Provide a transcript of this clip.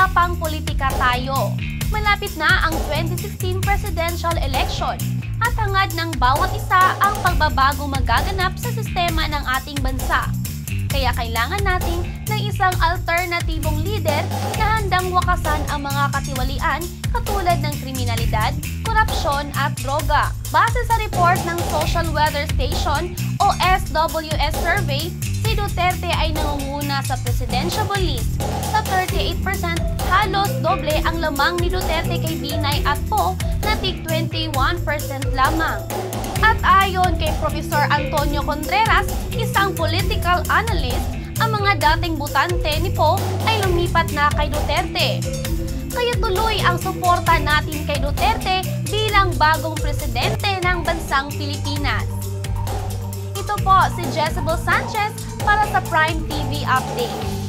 usapang politika tayo. Malapit na ang 2016 presidential election at hangad ng bawat isa ang pagbabago magaganap sa sistema ng ating bansa. Kaya kailangan natin ng isang alternatibong leader na handang wakasan ang mga katiwalian katulad ng kriminalidad, korupsyon at droga. Base sa report ng Social Weather Station o SWS survey, si Duterte ay nangunguna sa presidentiable list sa 38%, halos doble ang lamang ni Duterte kay Binay at Po na tig 21% lamang. At ayon kay Professor Antonio Contreras, isang political analyst, ang mga dating botante ni Po ay lumipat na kay Duterte. Kaya tuloy ang suporta natin kay Duterte bilang bagong presidente ng bansang Pilipinas. Ito po si Jezebel Sanchez para sa Prime TV Update.